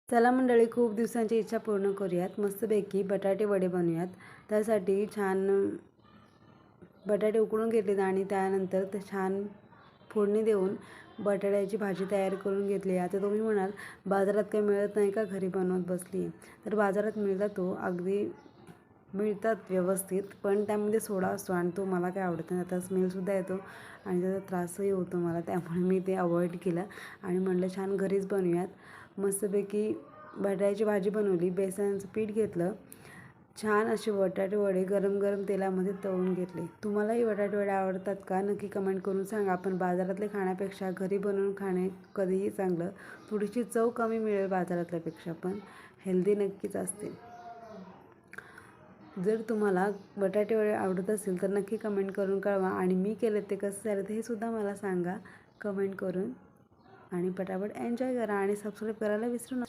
चला मंडळी, खूप दिवसांची इच्छा पूर्ण करूयात. मस्तपैकी बटाटे वडे बनवूयात. त्यासाठी छान बटाटे उकळून घेतलेत आणि त्यानंतर ते छान फोडणी देऊन बटाट्याची भाजी तयार करून घेतली. आता तुम्ही म्हणाल बाजारात काही मिळत नाही का, घरी बनवत बसली? तर बाजारात मिळतात, अगदी मिळतात व्यवस्थित, पण त्यामध्ये सोडा असतो आणि तो मला काय आवडत नाही. आता स्मेलसुद्धा येतो आणि त्याचा त्रासही होतो मला, त्यामुळे मी ते अवॉइड केलं आणि म्हटलं छान घरीच बनवूयात. मस्तपैकी बटाट्याची भाजी बनवली, बेसनाचं पीठ घेतलं, छान असे बटाटे वडे गरम गरम तेलामध्ये तळून घेतले. तुम्हालाही बटाटे वडे आवडतात का? नक्की कमेंट करून सांगा. पण बाजारातले खाण्यापेक्षा घरी बनवून खाणे कधीही चांगलं. थोडीशी चव कमी मिळेल बाजारातल्यापेक्षा, पण हेल्दी नक्कीच असते. जर तुम्हाला बटाटे वडे आवडत असेल तर नक्की कमेंट करून कळवा आणि मी केले ते कसं झालं हे सुद्धा मला सांगा कमेंट करून. आणि पटापट एन्जॉय करा आणि सबस्क्राईब करायला विसरू नका.